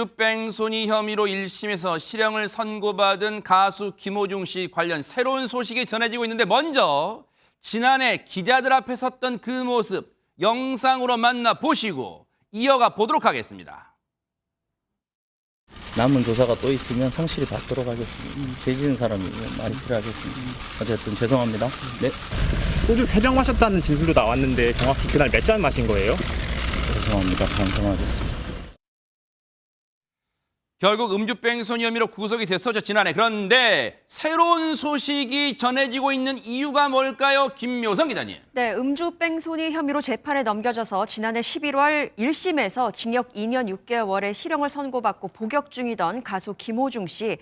음주뺑소니 혐의로 1심에서 실형을 선고받은 가수 김호중 씨 관련 새로운 소식이 전해지고 있는데 먼저 지난해 기자들 앞에 섰던 그 모습 영상으로 만나보시고 이어가 보도록 하겠습니다. 남은 조사가 또 있으면 성실히 받도록 하겠습니다. 죄 지은 사람이 많이 필요하겠습니다. 어쨌든 죄송합니다. 네. 소주 3병 마셨다는 진술도 나왔는데 정확히 그날 몇 잔 마신 거예요? 죄송합니다. 반성하겠습니다. 결국 음주뺑소니 혐의로 구속이 됐었죠, 지난해. 그런데 새로운 소식이 전해지고 있는 이유가 뭘까요? 김묘성 기자님. 네, 음주뺑소니 혐의로 재판에 넘겨져서 지난해 11월 1심에서 징역 2년 6개월의 실형을 선고받고 복역 중이던 가수 김호중 씨.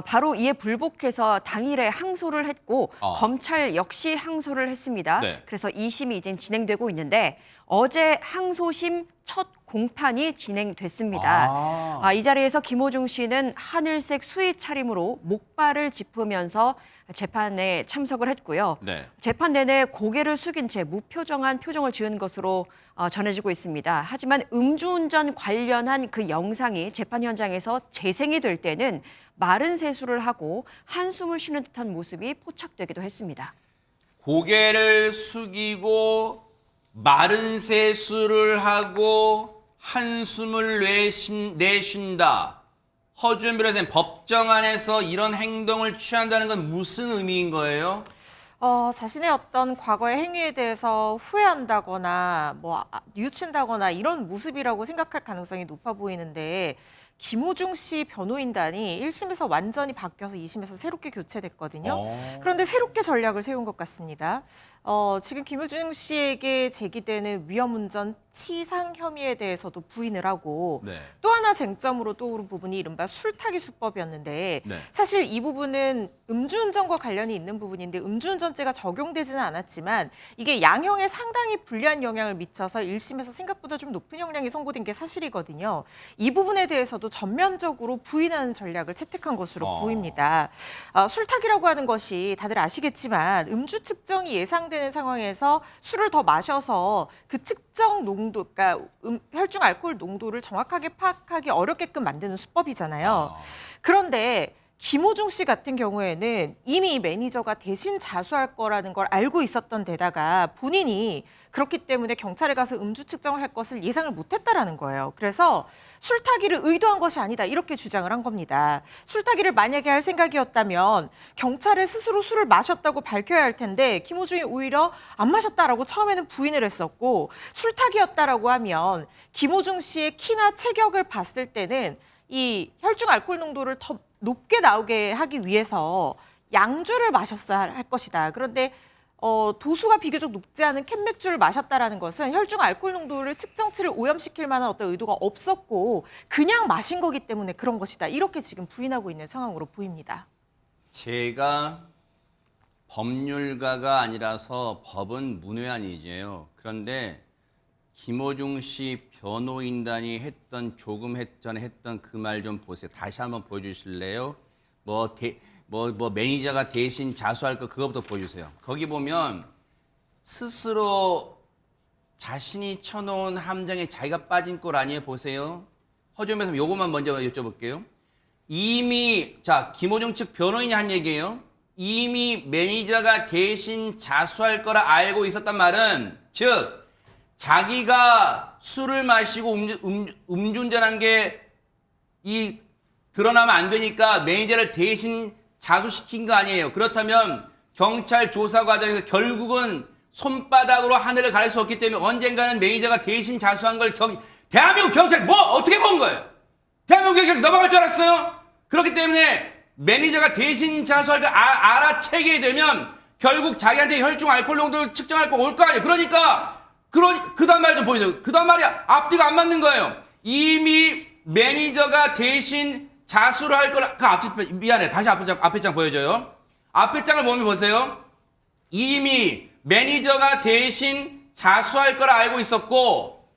바로 이에 불복해서 당일에 항소를 했고 검찰 역시 항소를 했습니다. 네. 그래서 2심이 이제 진행되고 있는데 어제 항소심 첫 공판이 진행됐습니다. 이 자리에서 김호중 씨는 하늘색 수의 차림으로 목발을 짚으면서 재판에 참석을 했고요. 네. 재판 내내 고개를 숙인 채 무표정한 표정을 지은 것으로 전해지고 있습니다. 하지만 음주운전 관련한 그 영상이 재판 현장에서 재생이 될 때는 마른 세수를 하고 한숨을 쉬는 듯한 모습이 포착되기도 했습니다. 고개를 숙이고 마른 세수를 하고 한숨을 내쉰다. 허주연 변호사님, 법정 안에서 이런 행동을 취한다는 건 무슨 의미인 거예요? 자신의 어떤 과거의 행위에 대해서 후회한다거나 뉘우친다거나 이런 모습이라고 생각할 가능성이 높아 보이는데 김호중 씨 변호인단이 1심에서 완전히 바뀌어서 2심에서 새롭게 교체됐거든요. 그런데 새롭게 전략을 세운 것 같습니다. 지금 김호중 씨에게 제기되는 위험운전 치상 혐의에 대해서도 부인을 하고 네. 또 하나 쟁점으로 떠오른 부분이 이른바 술타기 수법이었는데 네. 사실 이 부분은 음주운전과 관련이 있는 부분인데 음주운전죄가 적용되지는 않았지만 이게 양형에 상당히 불리한 영향을 미쳐서 1심에서 생각보다 좀 높은 형량이 선고된 게 사실이거든요. 이 부분에 대해서도 전면적으로 부인하는 전략을 채택한 것으로 보입니다. 술타기라고 하는 것이 다들 아시겠지만 음주 측정이 예상되는 상황에서 술을 더 마셔서 그 측정 농도, 그러니까 혈중 알코올 농도를 정확하게 파악하기 어렵게끔 만드는 수법이잖아요. 그런데 김호중 씨 같은 경우에는 이미 매니저가 대신 자수할 거라는 걸 알고 있었던 데다가 본인이 그렇기 때문에 경찰에 가서 음주 측정을 할 것을 예상을 못했다라는 거예요. 그래서 술타기를 의도한 것이 아니다 이렇게 주장을 한 겁니다. 술타기를 만약에 할 생각이었다면 경찰에 스스로 술을 마셨다고 밝혀야 할 텐데 김호중이 오히려 안 마셨다라고 처음에는 부인을 했었고 술타기였다라고 하면 김호중 씨의 키나 체격을 봤을 때는 이 혈중 알코올 농도를 더 높게 나오게 하기 위해서 양주를 마셨어야 할 것이다. 그런데 도수가 비교적 높지 않은 캔맥주를 마셨다라는 것은 혈중 알코올 농도를 측정치를 오염시킬 만한 어떤 의도가 없었고 그냥 마신 거기 때문에 그런 것이다. 이렇게 지금 부인하고 있는 상황으로 보입니다. 제가 법률가가 아니라서 법은 문외한이지요. 그런데 김호중 씨 변호인단이 조금 전에 했던 그 말 좀 보세요. 다시 한번 보여주실래요? 매니저가 대신 자수할 거 그거부터 보여주세요. 거기 보면 스스로 자신이 쳐놓은 함정에 자기가 빠진 꼴 아니에요? 보세요. 허주연 변호사님 요것만 먼저 여쭤볼게요. 이미 김호중 측 변호인이 한 얘기예요. 이미 매니저가 대신 자수할 거라 알고 있었단 말은 즉 자기가 술을 마시고 음주운전한 게 드러나면 안 되니까 매니저를 대신 자수시킨 거 아니에요. 그렇다면 경찰 조사 과정에서 결국은 손바닥으로 하늘을 가릴 수 없기 때문에 언젠가는 매니저가 대신 자수한 걸 대한민국 경찰 어떻게 본 거예요? 대한민국 경찰 넘어갈 줄 알았어요? 그렇기 때문에 매니저가 대신 자수할 걸 알아채게 되면 결국 자기한테 혈중 알코올 농도를 측정할 거 올 거 아니에요. 그러니까 그 다음 말 좀 보여주세요. 그 다음 말이 앞뒤가 안 맞는 거예요. 이미 매니저가 대신 자수를 할 거라, 미안해. 다시 앞에 장 보여줘요. 앞에 장을 보면 보세요. 이미 매니저가 대신 자수할 거라 알고 있었고,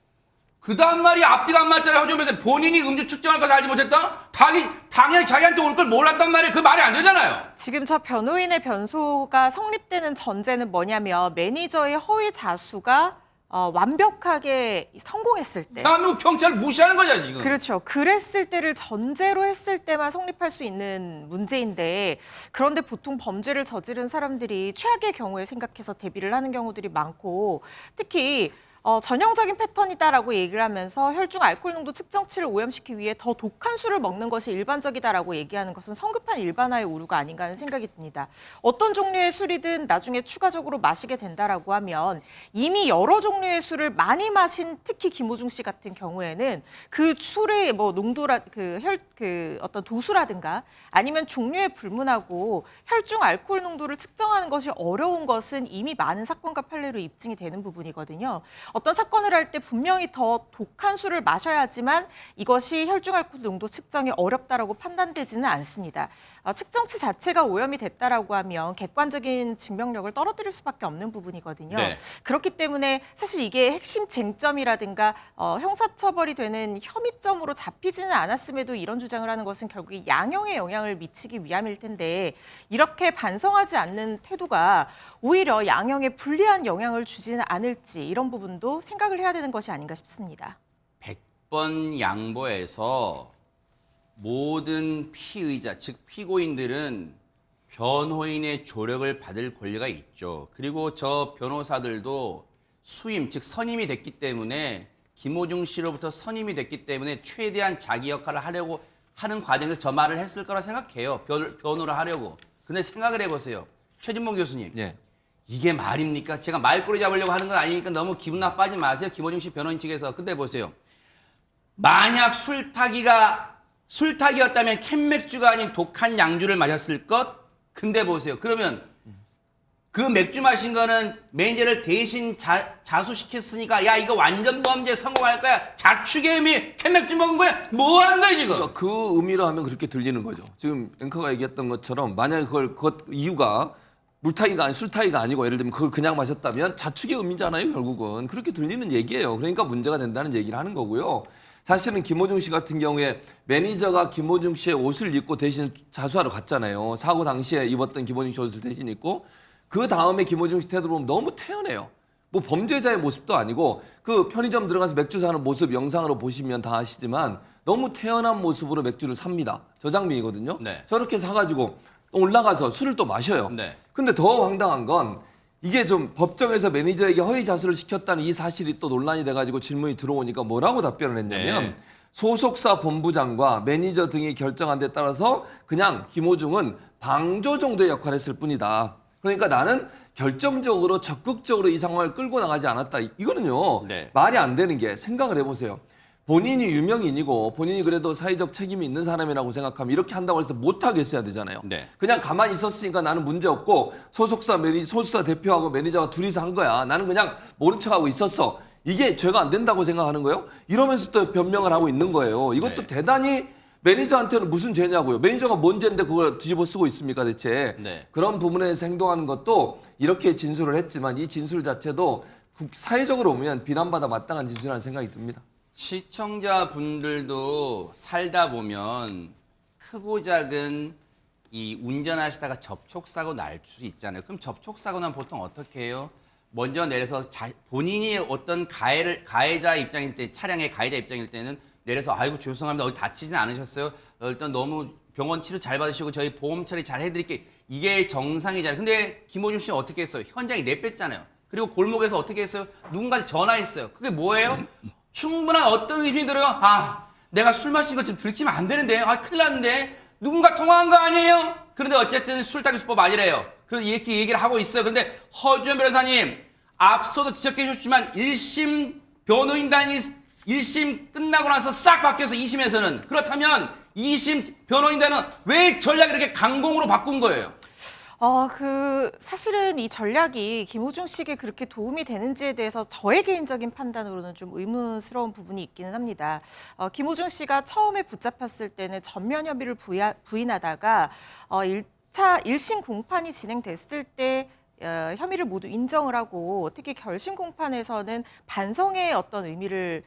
그 다음 말이 앞뒤가 안 맞잖아요. 허주연 변호사님. 본인이 음주 측정할 것을 알지 못했다? 당연히 자기한테 올 걸 몰랐단 말이에요. 그 말이 안 되잖아요. 지금 저 변호인의 변소가 성립되는 전제는 뭐냐면 매니저의 허위 자수가 완벽하게 성공했을 때 대한민국 경찰을 무시하는 거죠 지금. 그렇죠. 그랬을 때를 전제로 했을 때만 성립할 수 있는 문제인데 그런데 보통 범죄를 저지른 사람들이 최악의 경우에 생각해서 대비를 하는 경우들이 많고 특히 전형적인 패턴이다라고 얘기를 하면서 혈중 알코올 농도 측정치를 오염시키기 위해 더 독한 술을 먹는 것이 일반적이다라고 얘기하는 것은 성급한 일반화의 오류가 아닌가 하는 생각이 듭니다. 어떤 종류의 술이든 나중에 추가적으로 마시게 된다라고 하면 이미 여러 종류의 술을 많이 마신 특히 김호중 씨 같은 경우에는 그 술의 뭐 농도라 어떤 도수라든가 아니면 종류에 불문하고 혈중 알코올 농도를 측정하는 것이 어려운 것은 이미 많은 사건과 판례로 입증이 되는 부분이거든요. 어떤 사건을 할 때 분명히 더 독한 술을 마셔야지만 이것이 혈중 알코올 농도 측정이 어렵다라고 판단되지는 않습니다. 측정치 자체가 오염이 됐다라고 하면 객관적인 증명력을 떨어뜨릴 수밖에 없는 부분이거든요. 네. 그렇기 때문에 사실 이게 핵심 쟁점이라든가 형사처벌이 되는 혐의점으로 잡히지는 않았음에도 이런 주장을 하는 것은 결국에 양형에 영향을 미치기 위함일 텐데 이렇게 반성하지 않는 태도가 오히려 양형에 불리한 영향을 주지는 않을지 이런 부분도 생각을 해야 되는 것이 아닌가 싶습니다. 100번 양보해서 모든 피의자, 즉 피고인들은 변호인의 조력을 받을 권리가 있죠. 그리고 저 변호사들도 수임, 즉 선임이 됐기 때문에 김호중 씨로부터 선임이 됐기 때문에 최대한 자기 역할을 하려고 하는 과정에서 저 말을 했을 거라 생각해요. 변호를 하려고. 근데 생각을 해보세요. 최진봉 교수님. 예. 이게 말입니까? 제가 말꼬리 잡으려고 하는 건 아니니까 너무 기분 나빠하지 마세요. 김호중 씨 변호인 측에서. 근데 보세요. 만약 술타기였다면 캔맥주가 아닌 독한 양주를 마셨을 것? 근데 보세요. 그러면 그 맥주 마신 거는 매니저를 대신 자수시켰으니까 야 이거 완전 범죄 성공할 거야. 자축의 의미 캔맥주 먹은 거야. 뭐 하는 거야 지금? 그러니까 그 의미로 하면 그렇게 들리는 거죠. 지금 앵커가 얘기했던 것처럼 만약에 그것 이유가 물타기가 아니 술타기가 아니고 예를 들면 그걸 그냥 마셨다면 자축의 의미잖아요. 결국은 그렇게 들리는 얘기예요. 그러니까 문제가 된다는 얘기를 하는 거고요. 사실은 김호중 씨 같은 경우에 매니저가 김호중 씨의 옷을 입고 대신 자수하러 갔잖아요. 사고 당시에 입었던 김호중 씨 옷을 대신 입고 그 다음에 김호중 씨 태도 보면 너무 태연해요. 뭐 범죄자의 모습도 아니고 그 편의점 들어가서 맥주 사는 모습 영상으로 보시면 다 아시지만 너무 태연한 모습으로 맥주를 삽니다. 저 장면이거든요. 네. 저렇게 사가지고 올라가서 술을 또 마셔요. 네. 근데 더 황당한 건 이게 좀 법정에서 매니저에게 허위 자수를 시켰다는 이 사실이 또 논란이 돼가지고 질문이 들어오니까 뭐라고 답변을 했냐면 네. 소속사 본부장과 매니저 등이 결정한 데 따라서 그냥 김호중은 방조 정도의 역할을 했을 뿐이다. 그러니까 나는 결정적으로 적극적으로 이 상황을 끌고 나가지 않았다. 이거는요. 네. 말이 안 되는 게 생각을 해보세요. 본인이 유명인이고 본인이 그래도 사회적 책임이 있는 사람이라고 생각하면 이렇게 한다고 해서 못하게 했어야 되잖아요. 네. 그냥 가만히 있었으니까 나는 문제없고 소속사 대표하고 매니저가 둘이서 한 거야. 나는 그냥 모른 척하고 있었어. 이게 죄가 안 된다고 생각하는 거예요? 이러면서 또 변명을 하고 있는 거예요. 이것도 네. 대단히 매니저한테는 무슨 죄냐고요. 매니저가 뭔 죄인데 그걸 뒤집어 쓰고 있습니까 대체. 네. 그런 부분에서 행동하는 것도 이렇게 진술을 했지만 이 진술 자체도 사회적으로 보면 비난받아 마땅한 진술이라는 생각이 듭니다. 시청자분들도 살다 보면 크고 작은 이 운전하시다가 접촉사고 날 수 있잖아요. 그럼 접촉사고 나면 보통 어떻게 해요? 먼저 내려서 본인이 어떤 가해자 입장일 때, 차량의 가해자 입장일 때는 내려서 아이고 죄송합니다. 어디 다치진 않으셨어요? 일단 너무 병원 치료 잘 받으시고 저희 보험 처리 잘 해드릴게요. 이게 정상이잖아요. 근데 김호중 씨는 어떻게 했어요? 현장에 내뺐잖아요. 그리고 골목에서 어떻게 했어요? 누군가한테 전화했어요. 그게 뭐예요? 충분한 어떤 의심이 들어요? 아, 내가 술 마신 거 지금 들키면 안 되는데, 아, 큰일 났는데, 누군가 통화한 거 아니에요? 그런데 어쨌든 술타기 수법 아니래요. 그래서 이렇게 얘기를 하고 있어요. 그런데 허주현 변호사님, 앞서도 지적해 주셨지만 1심 변호인단이 1심 끝나고 나서 싹 바뀌어서 2심에서는 그렇다면 2심 변호인단은 왜 전략을 이렇게 강공으로 바꾼 거예요? 사실은 이 전략이 김호중 씨에게 그렇게 도움이 되는지에 대해서 저의 개인적인 판단으로는 좀 의문스러운 부분이 있기는 합니다. 김호중 씨가 처음에 붙잡혔을 때는 전면 혐의를 부인하다가 1심 공판이 진행됐을 때 혐의를 모두 인정을 하고 특히 결심 공판에서는 반성의 어떤 의미를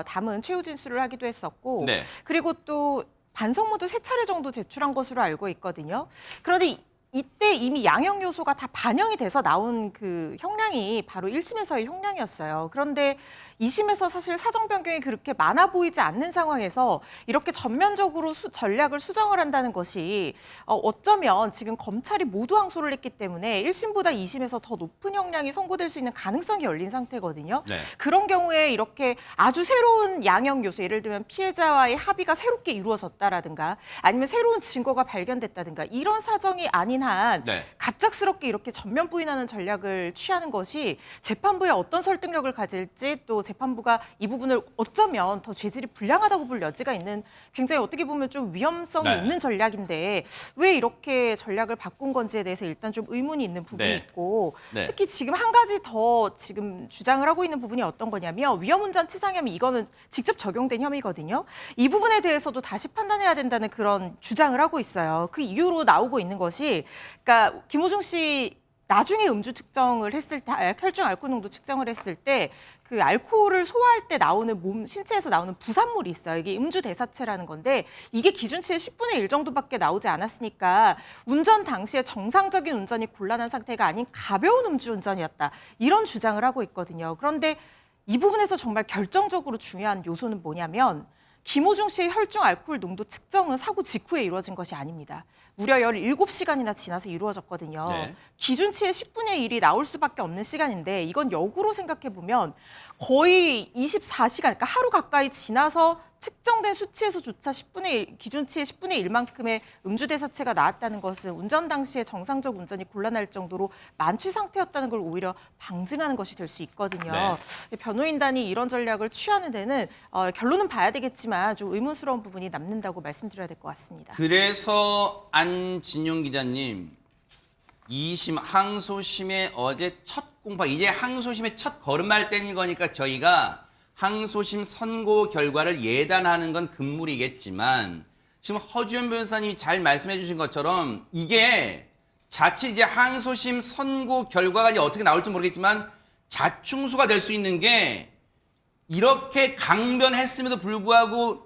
담은 최후 진술을 하기도 했었고 네. 그리고 또 반성문도 3차례 정도 제출한 것으로 알고 있거든요. 그런데 이때 이미 양형 요소가 다 반영이 돼서 나온 그 형량이 바로 1심에서의 형량이었어요. 그런데 2심에서 사실 사정 변경이 그렇게 많아 보이지 않는 상황에서 이렇게 전면적으로 전략을 수정을 한다는 것이 어쩌면 지금 검찰이 모두 항소를 했기 때문에 1심보다 2심에서 더 높은 형량이 선고될 수 있는 가능성이 열린 상태거든요. 네. 그런 경우에 이렇게 아주 새로운 양형 요소, 예를 들면 피해자와의 합의가 새롭게 이루어졌다라든가 아니면 새로운 증거가 발견됐다든가 이런 사정이 아닌 한 네. 갑작스럽게 이렇게 전면 부인하는 전략을 취하는 것이 재판부에 어떤 설득력을 가질지 또 재판부가 이 부분을 어쩌면 더 죄질이 불량하다고 볼 여지가 있는 굉장히 어떻게 보면 좀 위험성이 네. 있는 전략인데 왜 이렇게 전략을 바꾼 건지에 대해서 일단 좀 의문이 있는 부분이 네. 있고 네. 특히 지금 한 가지 더 지금 주장을 하고 있는 부분이 어떤 거냐면 위험운전 치상혐의 이거는 직접 적용된 혐의거든요. 이 부분에 대해서도 다시 판단해야 된다는 그런 주장을 하고 있어요. 그 이유로 나오고 있는 것이 그러니까 김호중 씨 나중에 음주 측정을 했을 때 혈중 알코올 농도 측정을 했을 때 그 알코올을 소화할 때 나오는 몸 신체에서 나오는 부산물이 있어요. 이게 음주 대사체라는 건데 이게 기준치의 10분의 1 정도밖에 나오지 않았으니까 운전 당시에 정상적인 운전이 곤란한 상태가 아닌 가벼운 음주 운전이었다. 이런 주장을 하고 있거든요. 그런데 이 부분에서 정말 결정적으로 중요한 요소는 뭐냐면 김호중 씨의 혈중 알코올 농도 측정은 사고 직후에 이루어진 것이 아닙니다. 무려 17시간이나 지나서 이루어졌거든요. 네. 기준치의 10분의 1이 나올 수밖에 없는 시간인데 이건 역으로 생각해보면 거의 24시간, 그러니까 하루 가까이 지나서 측정된 수치에서조차 10분의 1, 기준치의 10분의 1만큼의 음주 대사체가 나왔다는 것은 운전 당시에 정상적 운전이 곤란할 정도로 만취 상태였다는 걸 오히려 방증하는 것이 될 수 있거든요. 네. 변호인단이 이런 전략을 취하는 데는 결론은 봐야 되겠지만 좀 의문스러운 부분이 남는다고 말씀드려야 될 것 같습니다. 그래서 안진용 기자님 2심 항소심의 어제 첫 공판, 이제 항소심의 첫 걸음마를 떼는 거니까 저희가 항소심 선고 결과를 예단하는 건 금물이겠지만 지금 허주연 변호사님이 잘 말씀해 주신 것처럼 이게 자칫 이제 항소심 선고 결과가 이제 어떻게 나올지 모르겠지만 자충수가 될 수 있는 게 이렇게 강변했음에도 불구하고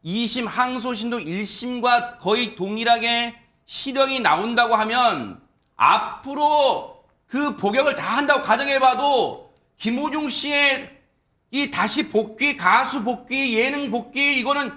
2심 항소심도 1심과 거의 동일하게 실형이 나온다고 하면 앞으로 그 복역을 다 한다고 가정해봐도 김호중 씨의 이 다시 복귀, 가수 복귀, 예능 복귀 이거는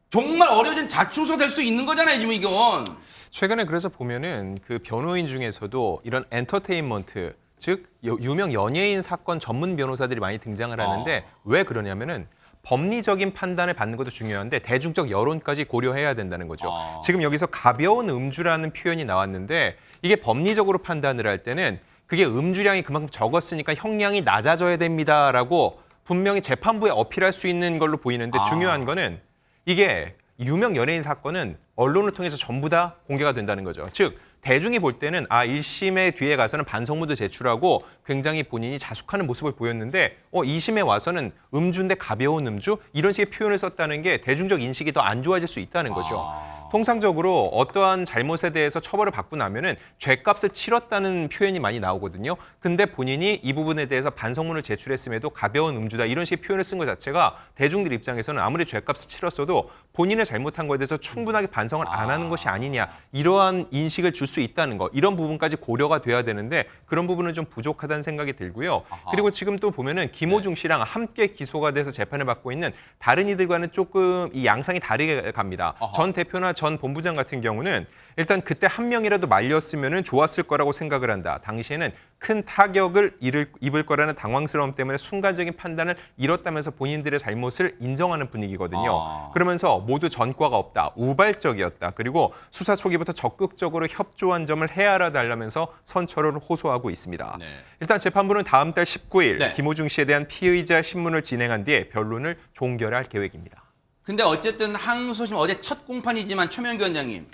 정말 어려진 자충수가 될 수도 있는 거잖아요, 지금 이건. 최근에 그래서 보면은 그 변호인 중에서도 이런 엔터테인먼트, 즉 유명 연예인 사건 전문 변호사들이 많이 등장을 하는데 왜 그러냐면은 법리적인 판단을 받는 것도 중요한데 대중적 여론까지 고려해야 된다는 거죠. 지금 여기서 가벼운 음주라는 표현이 나왔는데 이게 법리적으로 판단을 할 때는 그게 음주량이 그만큼 적었으니까 형량이 낮아져야 됩니다라고 분명히 재판부에 어필할 수 있는 걸로 보이는데 중요한 거는 이게 유명 연예인 사건은 언론을 통해서 전부 다 공개가 된다는 거죠. 즉 대중이 볼 때는 1심의 뒤에 가서는 반성문도 제출하고 굉장히 본인이 자숙하는 모습을 보였는데 2심에 와서는 음주인데 가벼운 음주? 이런 식의 표현을 썼다는 게 대중적 인식이 더 안 좋아질 수 있다는 거죠. 통상적으로 어떠한 잘못에 대해서 처벌을 받고 나면은 죗값을 치렀다는 표현이 많이 나오거든요. 근데 본인이 이 부분에 대해서 반성문을 제출했음에도 가벼운 음주다 이런 식의 표현을 쓴 것 자체가 대중들 입장에서는 아무리 죗값을 치렀어도 본인의 잘못한 것에 대해서 충분하게 반성을 안 하는 것이 아니냐 이러한 인식을 줄 수 있다는 거 이런 부분까지 고려가 돼야 되는데 그런 부분은 좀 부족하다는 생각이 들고요. 그리고 지금 또 보면은 김호중 씨랑 함께 기소가 돼서 재판을 받고 있는 다른 이들과는 조금 이 양상이 다르게 갑니다. 전 대표나 전 본부장 같은 경우는 일단 그때 한 명이라도 말렸으면 좋았을 거라고 생각을 한다. 당시에는 큰 타격을 입을 거라는 당황스러움 때문에 순간적인 판단을 잃었다면서 본인들의 잘못을 인정하는 분위기거든요. 그러면서 모두 전과가 없다, 우발적이었다. 그리고 수사 초기부터 적극적으로 협조한 점을 헤아려 달라면서 선처를 호소하고 있습니다. 네. 일단 재판부는 다음 달 19일 네. 김호중 씨에 대한 피의자 신문을 진행한 뒤에 변론을 종결할 계획입니다. 근데 어쨌든 항소심 어제 첫 공판이지만 최명규 원장님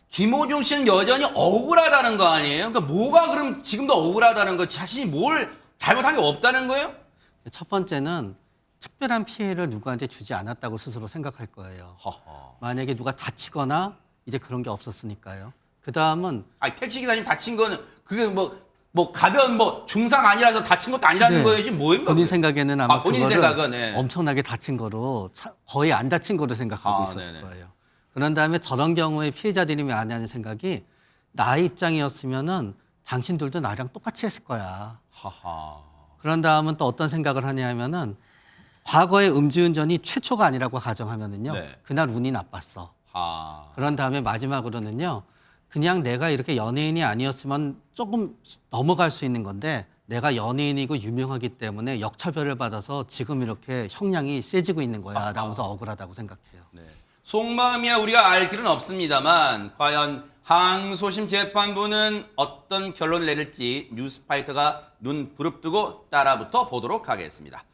김호중 씨는 여전히 억울하다는 거 아니에요? 그러니까 뭐가 그럼 지금도 억울하다는 거 자신이 뭘 잘못한 게 없다는 거예요? 첫 번째는 특별한 피해를 누구한테 주지 않았다고 스스로 생각할 거예요. 만약에 누가 다치거나 이제 그런 게 없었으니까요. 그 다음은 아니 택시 기사님 다친 거는 그게 뭐 가벼운 중상 아니라서 다친 것도 아니라는 거예요. 지금 뭐입니까? 본인 생각에는 아마 본인 그거를 생각은 네. 엄청나게 다친 거로 거의 안 다친 거로 생각하고 있었을 네네. 거예요. 그런 다음에 저런 경우에 피해자들이 많이 하는 생각이 나의 입장이었으면은 당신들도 나랑 똑같이 했을 거야. 하하. 그런 다음은 또 어떤 생각을 하냐면은 과거의 음주운전이 최초가 아니라고 가정하면은요. 네. 그날 운이 나빴어. 하. 그런 다음에 마지막으로는요. 그냥 내가 이렇게 연예인이 아니었으면 조금 넘어갈 수 있는 건데 내가 연예인이고 유명하기 때문에 역차별을 받아서 지금 이렇게 형량이 세지고 있는 거야. 라면서 억울하다고 생각해요. 네. 속마음이야 우리가 알 길은 없습니다만 과연 항소심 재판부는 어떤 결론을 내릴지 뉴스파이터가 눈 부릅뜨고 따라붙어 보도록 하겠습니다.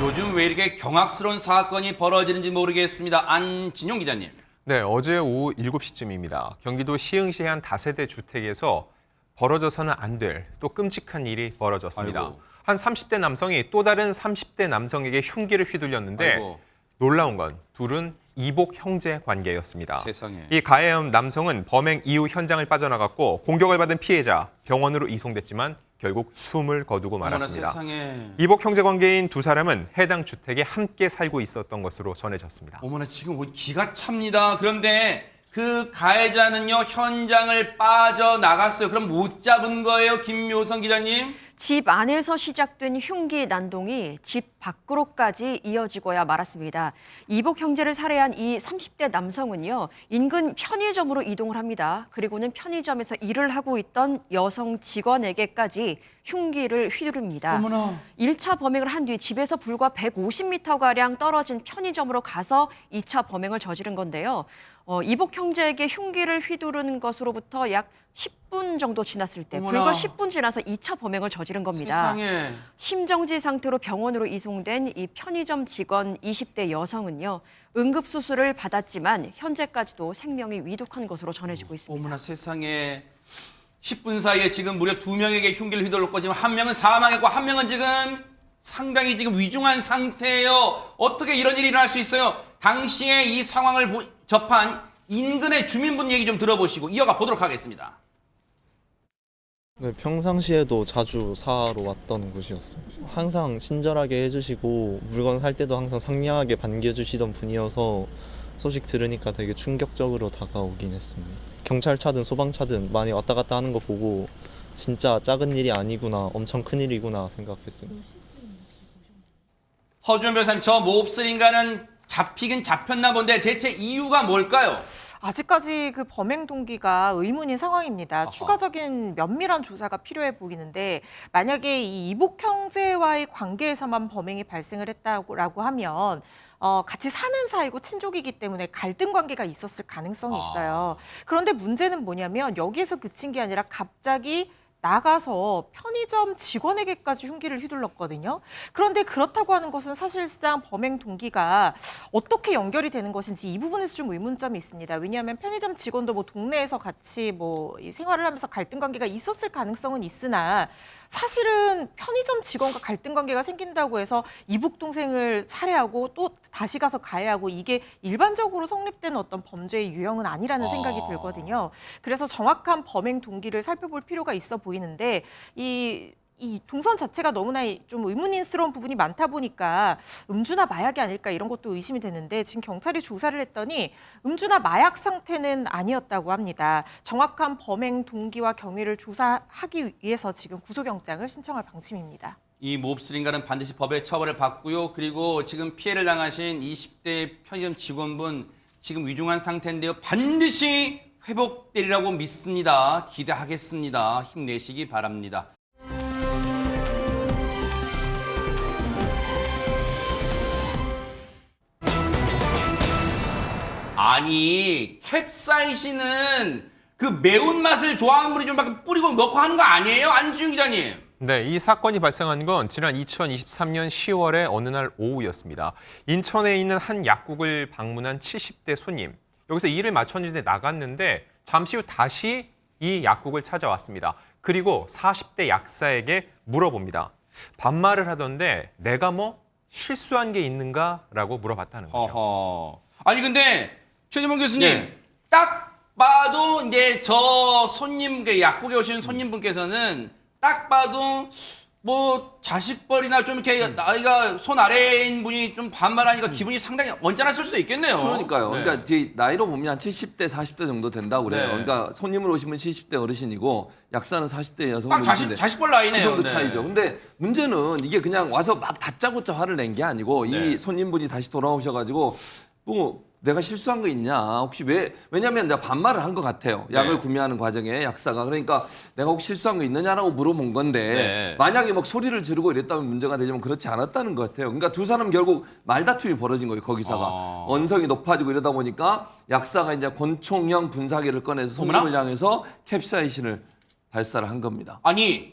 요즘 왜 이렇게 경악스러운 사건이 벌어지는지 모르겠습니다. 안진용 기자님. 네, 어제 오후 7시쯤입니다. 경기도 시흥시의 한 다세대 주택에서 벌어져서는 안 될 또 끔찍한 일이 벌어졌습니다. 아이고. 한 30대 남성이 또 다른 30대 남성에게 흉기를 휘둘렸는데 아이고. 놀라운 건 둘은 이복 형제 관계였습니다. 세상에. 이 가해한 남성은 범행 이후 현장을 빠져나갔고 공격을 받은 피해자 병원으로 이송됐지만 결국 숨을 거두고 말았습니다. 세상에. 이복 형제 관계인 두 사람은 해당 주택에 함께 살고 있었던 것으로 전해졌습니다. 어머나 지금 기가 찹니다. 그런데 그 가해자는요 현장을 빠져나갔어요. 그럼 못 잡은 거예요, 김묘성 기자님? 집 안에서 시작된 흉기 난동이 집 밖으로까지 이어지고야 말았습니다. 이복 형제를 살해한 이 30대 남성은요, 인근 편의점으로 이동을 합니다. 그리고는 편의점에서 일을 하고 있던 여성 직원에게까지 흉기를 휘두릅니다. 어머나. 1차 범행을 한 뒤 집에서 불과 150m가량 떨어진 편의점으로 가서 2차 범행을 저지른 건데요. 이복 형제에게 흉기를 휘두르는 것으로부터 약 10분 정도 지났을 때 어머나. 불과 10분 지나서 2차 범행을 저지른 겁니다. 세상에. 심정지 상태로 병원으로 이송된 이 편의점 직원 20대 여성은요. 응급수술을 받았지만 현재까지도 생명이 위독한 것으로 전해지고 있습니다. 어머나 세상에. 10분 사이에 지금 무려 2명에게 흉기를 휘둘렀고 지금 한 명은 사망했고 한 명은 지금 상당히 지금 위중한 상태예요. 어떻게 이런 일이 일어날 수 있어요? 당시에 이 상황을 접한 인근의 주민분 얘기 좀 들어보시고 이어가 보도록 하겠습니다. 네, 평상시에도 자주 사러 왔던 곳이었습니다. 항상 친절하게 해주시고 물건 살 때도 항상 상냥하게 반겨주시던 분이어서 소식 들으니까 되게 충격적으로 다가오긴 했습니다. 경찰차든 소방차든 많이 왔다 갔다 하는 거 보고 진짜 작은 일이 아니구나, 엄청 큰 일이구나 생각했습니다. 허준 변호사님, 저 몹쓸 인간은 잡히긴 잡혔나 본데 대체 이유가 뭘까요? 아직까지 그 범행 동기가 의문인 상황입니다. 추가적인 면밀한 조사가 필요해 보이는데 만약에 이 이복 형제와의 관계에서만 범행이 발생을 했다고 하면 같이 사는 사이고 친족이기 때문에 갈등 관계가 있었을 가능성이 있어요. 그런데 문제는 뭐냐면 여기에서 그친 게 아니라 갑자기 나가서 편의점 직원에게까지 흉기를 휘둘렀거든요. 그런데 그렇다고 하는 것은 사실상 범행 동기가 어떻게 연결이 되는 것인지 이 부분에서 좀 의문점이 있습니다. 왜냐하면 편의점 직원도 뭐 동네에서 같이 뭐 생활을 하면서 갈등 관계가 있었을 가능성은 있으나 사실은 편의점 직원과 갈등 관계가 생긴다고 해서 이복 동생을 살해하고 또 다시 가서 가해하고 이게 일반적으로 성립되는 어떤 범죄의 유형은 아니라는 생각이 들거든요. 그래서 정확한 범행 동기를 살펴볼 필요가 있어 보이는데 이 동선 자체가 너무나 좀 의문스러운 부분이 많다 보니까 음주나 마약이 아닐까 이런 것도 의심이 되는데 지금 경찰이 조사를 했더니 음주나 마약 상태는 아니었다고 합니다. 정확한 범행 동기와 경위를 조사하기 위해서 지금 구속영장을 신청할 방침입니다. 이 몹쓸 인간은 반드시 법의 처벌을 받고요. 그리고 지금 피해를 당하신 20대 편의점 직원분 지금 위중한 상태인데요. 반드시 회복되리라고 믿습니다. 기대하겠습니다. 힘내시기 바랍니다. 아니 캡사이신은 그 매운맛을 좋아하는 분이 좀 막 뿌리고 넣고 하는 거 아니에요? 안지훈 기자님. 네, 이 사건이 발생한 건 지난 2023년 10월의 어느 날 오후였습니다. 인천에 있는 한 약국을 방문한 70대 손님. 여기서 일을 마쳤는데 나갔는데 잠시 후 다시 이 약국을 찾아왔습니다. 그리고 40대 약사에게 물어봅니다. 반말을 하던데 내가 뭐 실수한 게 있는가라고 물어봤다는 거죠. 어허. 아니 근데 최재범 교수님 네. 딱 봐도 이제 저 손님 그 약국에 오시는 손님분께서는 딱 봐도 뭐 자식벌이나 좀 이렇게 나이가 손 아래인 분이 좀 반말하니까 기분이 상당히 언짢았을 수도 있겠네요. 그러니까요. 네. 그러니까 뒤 나이로 보면 한 70대, 40대 정도 된다고 그래요. 네. 그러니까 손님으로 오시면 70대 어르신이고 약사는 40대 딱 여성분인데 자식벌 나이네요. 그 정도 네. 차이죠. 근데 문제는 이게 그냥 와서 막 다짜고짜 화를 낸 게 아니고 네. 이 손님분이 다시 돌아오셔가지고 뭐 내가 실수한 거 있냐? 혹시 왜냐면 내가 반말을 한 것 같아요. 약을 네. 구매하는 과정에 약사가 그러니까 내가 혹시 실수한 거 있느냐라고 물어본 건데 네. 만약에 막 소리를 지르고 이랬다면 문제가 되지만 그렇지 않았다는 것 같아요. 그러니까 두 사람 결국 말다툼이 벌어진 거예요. 거기서가 언성이 높아지고 이러다 보니까 약사가 이제 권총형 분사기를 꺼내서 손님을 어머나? 향해서 캡사이신을 발사를 한 겁니다. 아니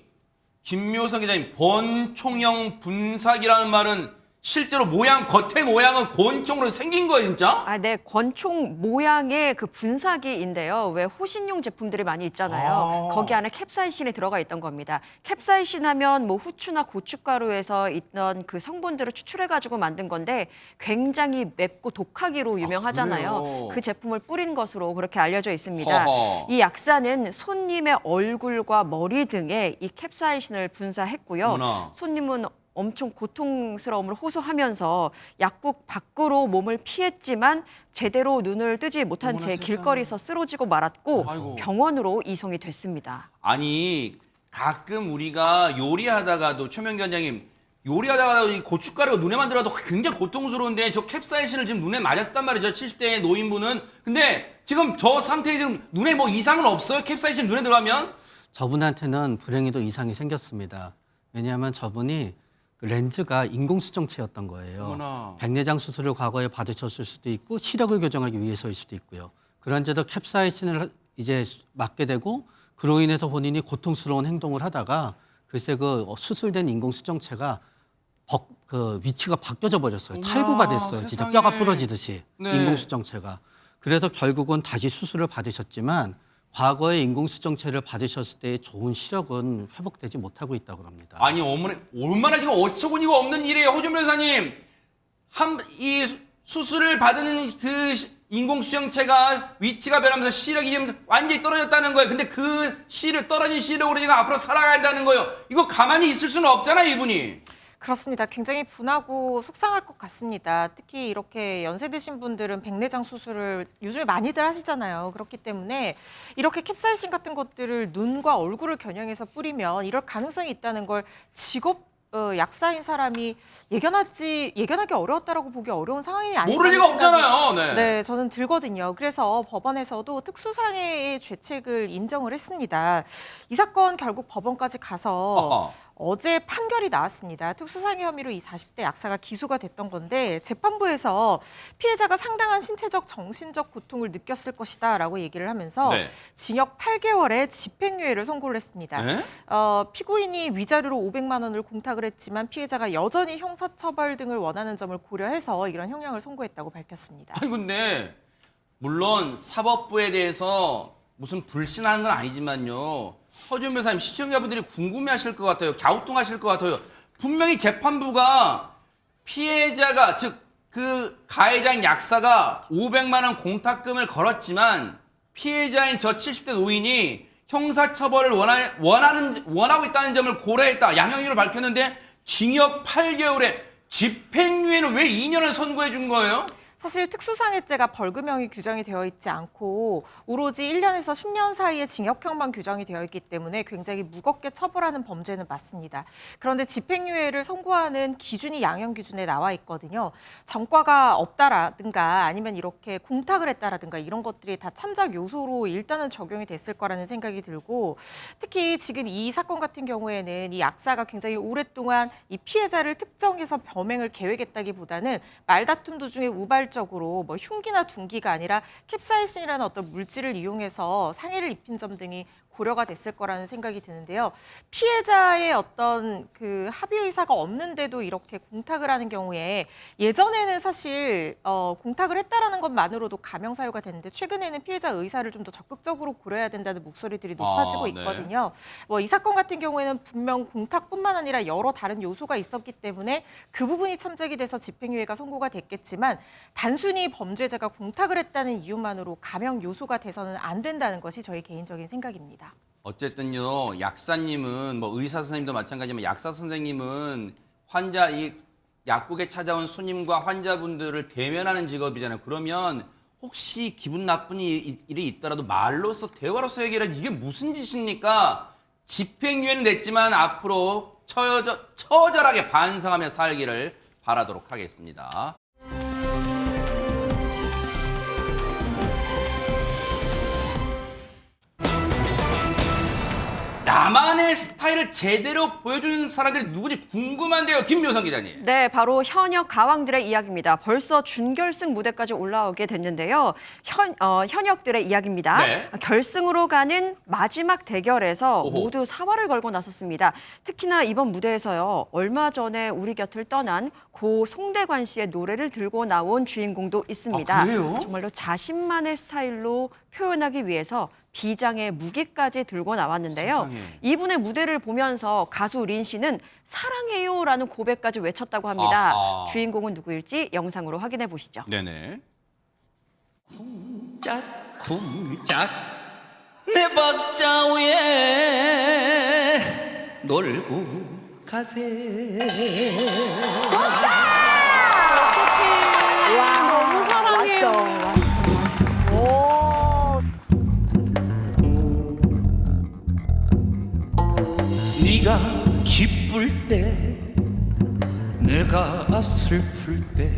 김묘성 기자님 권총형 분사기라는 말은 실제로 겉에 모양은 권총으로 생긴 거예요, 진짜? 아, 네, 권총 모양의 그 분사기인데요. 왜 호신용 제품들이 많이 있잖아요. 거기 안에 캡사이신이 들어가 있던 겁니다. 캡사이신 하면 뭐 후추나 고춧가루에서 있던 그 성분들을 추출해가지고 만든 건데 굉장히 맵고 독하기로 유명하잖아요. 그래요? 그 제품을 뿌린 것으로 그렇게 알려져 있습니다. 허허. 이 약사는 손님의 얼굴과 머리 등에 이 캡사이신을 분사했고요. 어머나. 손님은 엄청 고통스러움을 호소하면서 약국 밖으로 몸을 피했지만 제대로 눈을 뜨지 못한 채 길거리에서 쓰러지고 말았고 아이고. 병원으로 이송이 됐습니다. 아니 가끔 우리가 요리하다가도 최명기 원장님 요리하다가도 이 고춧가루가 눈에만 들어도 굉장히 고통스러운데 저 캡사이신을 지금 눈에 맞았단 말이죠. 70대 노인분은. 근데 지금 저 상태에 지금 눈에 뭐 이상은 없어요? 캡사이신 눈에 들어가면? 저분한테는 불행히도 이상이 생겼습니다. 왜냐하면 저분이 그 렌즈가 인공수정체였던 거예요. 어머나. 백내장 수술을 과거에 받으셨을 수도 있고 시력을 교정하기 위해서일 수도 있고요. 그런데도 캡사이신을 이제 맞게 되고 그로 인해서 본인이 고통스러운 행동을 하다가 글쎄 그 수술된 인공수정체가 그 위치가 바뀌어져 버렸어요. 탈구가 됐어요. 진짜 세상에. 뼈가 부러지듯이 네. 인공수정체가. 그래서 결국은 다시 수술을 받으셨지만 과거에 인공수정체를 받으셨을 때의 좋은 시력은 회복되지 못하고 있다고 합니다. 아니 어머니 얼마나 지금 어처구니가 없는 일이에요. 호준 변호사님. 이 수술을 받은 그 인공수정체가 위치가 변하면서 시력이 지금 완전히 떨어졌다는 거예요. 근데 그 떨어진 시력으로 지금 앞으로 살아간다는 거예요. 이거 가만히 있을 수는 없잖아요, 이분이. 그렇습니다. 굉장히 분하고 속상할 것 같습니다. 특히 이렇게 연세 드신 분들은 백내장 수술을 요즘에 많이들 하시잖아요. 그렇기 때문에 이렇게 캡사이신 같은 것들을 눈과 얼굴을 겨냥해서 뿌리면 이럴 가능성이 있다는 걸 약사인 사람이 예견하기 어려웠다라고 보기 어려운 상황이 아닐까 모를 리가 하는 생각이 없잖아요. 네. 네, 저는 들거든요. 그래서 법원에서도 특수상해의 죄책을 인정을 했습니다. 이 사건 결국 법원까지 가서 어허. 어제 판결이 나왔습니다. 특수상해 혐의로 이 40대 약사가 기소가 됐던 건데 재판부에서 피해자가 상당한 신체적, 정신적 고통을 느꼈을 것이다라고 얘기를 하면서 네. 징역 8개월의 집행유예를 선고를 했습니다. 네? 피고인이 위자료로 500만 원을 공탁을 했지만 피해자가 여전히 형사처벌 등을 원하는 점을 고려해서 이런 형량을 선고했다고 밝혔습니다. 아니 근데 물론 사법부에 대해서 무슨 불신하는 건 아니지만요. 허준 변호사님 시청자분들이 궁금해하실 것 같아요. 갸우뚱하실 것 같아요. 분명히 재판부가 피해자가 즉 그 가해자인 약사가 500만 원 공탁금을 걸었지만 피해자인 저 70대 노인이 형사처벌을 원하고 있다는 점을 고려했다. 양형이유를 밝혔는데 징역 8개월에 집행유예는 왜 2년을 선고해 준 거예요? 사실 특수상해죄가 벌금형이 규정이 되어 있지 않고 오로지 1년에서 10년 사이의 징역형만 규정이 되어 있기 때문에 굉장히 무겁게 처벌하는 범죄는 맞습니다. 그런데 집행유예를 선고하는 기준이 양형 기준에 나와 있거든요. 전과가 없다라든가 아니면 이렇게 공탁을 했다라든가 이런 것들이 다 참작 요소로 일단은 적용이 됐을 거라는 생각이 들고 특히 지금 이 사건 같은 경우에는 이 약사가 굉장히 오랫동안 이 피해자를 특정해서 범행을 계획했다기보다는 말다툼 도중에 우발적으로 뭐 흉기나 둔기가 아니라 캡사이신이라는 어떤 물질을 이용해서 상해를 입힌 점 등이 고려가 됐을 거라는 생각이 드는데요. 피해자의 어떤 그 합의 의사가 없는데도 이렇게 공탁을 하는 경우에 예전에는 사실 공탁을 했다라는 것만으로도 가명 사유가 됐는데 최근에는 피해자 의사를 좀 더 적극적으로 고려해야 된다는 목소리들이 높아지고 네. 있거든요. 뭐 이 사건 같은 경우에는 분명 공탁뿐만 아니라 여러 다른 요소가 있었기 때문에 그 부분이 참작이 돼서 집행유예가 선고가 됐겠지만 단순히 범죄자가 공탁을 했다는 이유만으로 가명 요소가 돼서는 안 된다는 것이 저희 개인적인 생각입니다. 어쨌든요, 약사님은 뭐 의사 선생님도 마찬가지지만 약사 선생님은 환자 이 약국에 찾아온 손님과 환자분들을 대면하는 직업이잖아요. 그러면 혹시 기분 나쁜 일이 있더라도 말로써 대화로서 해결하지 이게 무슨 짓입니까? 집행유예는 냈지만 앞으로 처절하게 반성하며 살기를 바라도록 하겠습니다. 나만의 스타일을 제대로 보여주는 사람들이 누구지 궁금한데요, 김묘성 기자님. 네, 바로 현역 가왕들의 이야기입니다. 벌써 준결승 무대까지 올라오게 됐는데요. 현역들의 이야기입니다. 네. 결승으로 가는 마지막 대결에서 오호. 모두 사활을 걸고 나섰습니다. 특히나 이번 무대에서요, 얼마 전에 우리 곁을 떠난 고 송대관 씨의 노래를 들고 나온 주인공도 있습니다. 아, 그래요? 정말로 자신만의 스타일로 표현하기 위해서 비장의 무기까지 들고 나왔는데요. 세상에. 이분의 무대를 보면서 가수 린 씨는 사랑해요라는 고백까지 외쳤다고 합니다. 아하. 주인공은 누구일지 영상으로 확인해 보시죠. 네네. 쿵짝쿵짝 내 박자 위에 놀고 가세. 너무 사랑해요. 네가 기쁠 때 내가 슬플 때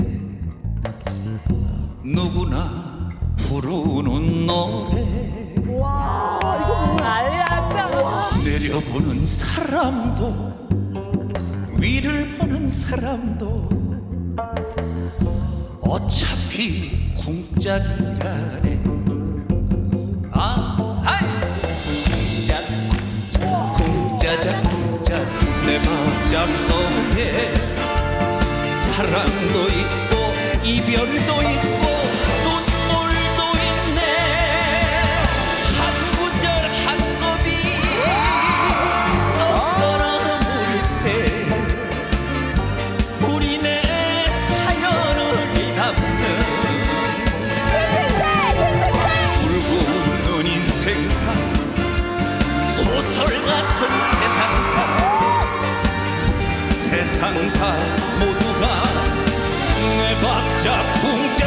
누구나 부르는 노래. 와, 이거 뭐 난리 났다. 내려보는 사람도 위를 보는 사람도 어차피 궁짝이라네. 궁짝 내 박자 속에 사랑도 있고 이별도 있고 눈물도 있네. 한 구절 한 겁이 엇걸어 물 때 우리 내 사연을 담는 울고 웃는 인생사 소설 같은 세상사 모두가 내 박자 궁짝.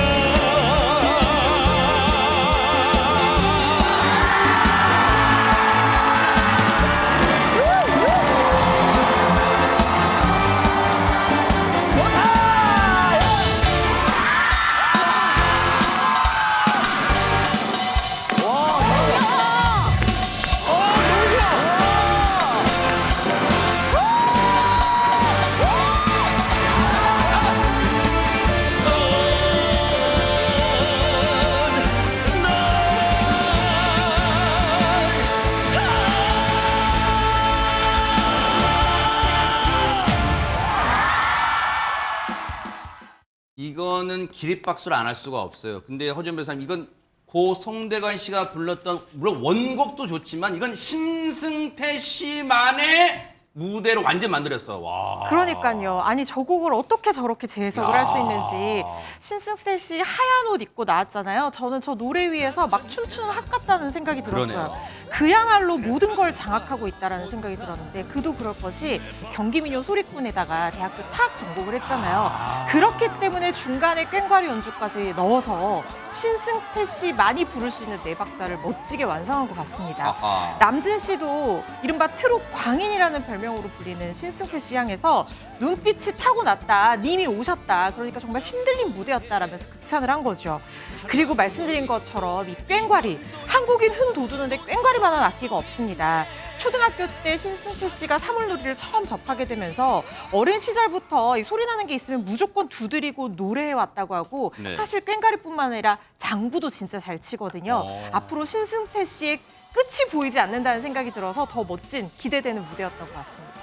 이거는 기립박수를 안 할 수가 없어요. 근데 허준 변호사님, 이건 고 송대관 씨가 불렀던, 물론 원곡도 좋지만 이건 신승태 씨만의 무대로 완전 만들었어. 와. 그러니까요. 아니 저 곡을 어떻게 저렇게 재해석을 할 수 있는지. 신승태 씨 하얀 옷 입고 나왔잖아요. 저는 저 노래 위에서 막 춤추는 학 같다는 생각이 들었어요. 그러네요. 그야말로 모든 걸 장악하고 있다라는 생각이 들었는데 그도 그럴 것이 경기민요 소리꾼에다가 대학교 타악 전공을 했잖아요. 그렇기 때문에 중간에 꽹과리 연주까지 넣어서 신승태 씨 많이 부를 수 있는 네 박자를 멋지게 완성한 것 같습니다. 아하. 남진 씨도 이른바 트롯 광인이라는 별명으로 불리는 신승태 씨 향해서 눈빛이 타고났다, 님이 오셨다, 그러니까 정말 신들린 무대였다라면서 극찬을 한 거죠. 그리고 말씀드린 것처럼 이 꽹과리, 한국인 흥 돋우는데 꽹과리만한 악기가 없습니다. 초등학교 때 신승태 씨가 사물놀이를 처음 접하게 되면서 어린 시절부터 이 소리 나는 게 있으면 무조건 두드리고 노래해 왔다고 하고 네. 사실 꽹과리뿐만 아니라 장구도 진짜 잘 치거든요. 앞으로 신승태 씨의 끝이 보이지 않는다는 생각이 들어서 더 멋진 기대되는 무대였던 것 같습니다.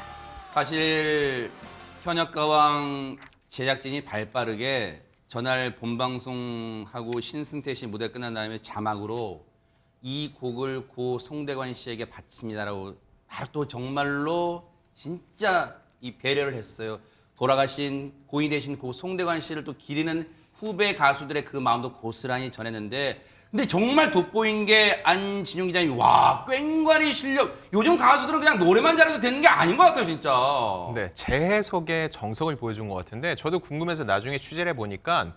사실 현역가왕 제작진이 발빠르게 전날 본방송하고 신승태 씨 무대 끝난 다음에 자막으로 이 곡을 고 송대관 씨에게 바칩니다라고 바로 또 정말로 진짜 이 배려를 했어요. 돌아가신 고인이 되신 고 송대관 씨를 또 기리는 후배 가수들의 그 마음도 고스란히 전했는데 근데 정말 돋보인 게 안진용 기자님이 와 꽹과리 실력. 요즘 가수들은 그냥 노래만 잘해도 되는 게 아닌 것 같아요 진짜. 네, 재해석의 정석을 보여준 것 같은데 저도 궁금해서 나중에 취재를 해보니까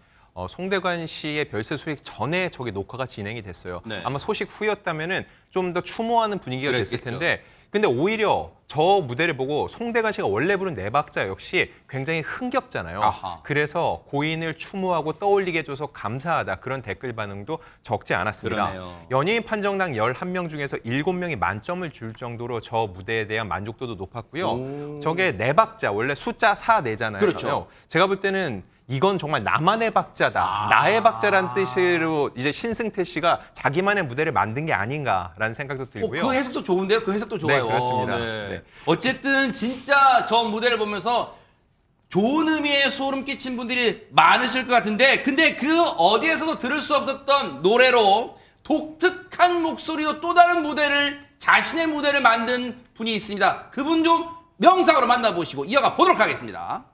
송대관 씨의 별세 소식 전에 저게 녹화가 진행이 됐어요. 네. 아마 소식 후였다면은 좀 더 추모하는 분위기가 됐을 그랬겠죠. 텐데 근데 오히려 저 무대를 보고 송대관 씨가 원래 부른 네 박자 역시 굉장히 흥겹잖아요. 아하. 그래서 고인을 추모하고 떠올리게 해줘서 감사하다 그런 댓글 반응도 적지 않았습니다. 그러네요. 연예인 판정당 11명 중에서 7명이 만점을 줄 정도로 저 무대에 대한 만족도도 높았고요. 저게 네 박자 원래 숫자 4 내잖아요. 그렇죠. 제가 볼 때는 이건 정말 나만의 박자다. 나의 박자란 뜻으로 이제 신승태 씨가 자기만의 무대를 만든 게 아닌가라는 생각도 들고요. 그 해석도 좋은데요. 그 해석도 좋아요. 네, 그렇습니다. 네. 어쨌든 진짜 저 무대를 보면서 좋은 의미의 소름 끼친 분들이 많으실 것 같은데 근데 그 어디에서도 들을 수 없었던 노래로 독특한 목소리로 또 다른 무대를 자신의 무대를 만든 분이 있습니다. 그분 좀 명상으로 만나보시고 이어가 보도록 하겠습니다.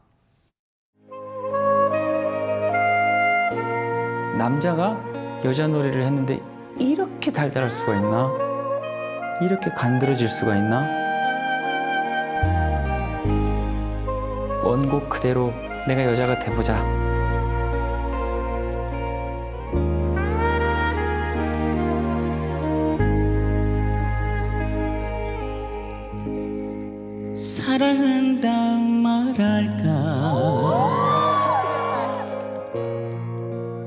남자가 여자 노래를 했는데 이렇게 달달할 수가 있나? 이렇게 간드러질 수가 있나? 원곡 그대로 내가 여자가 돼보자. 사랑한다 말할까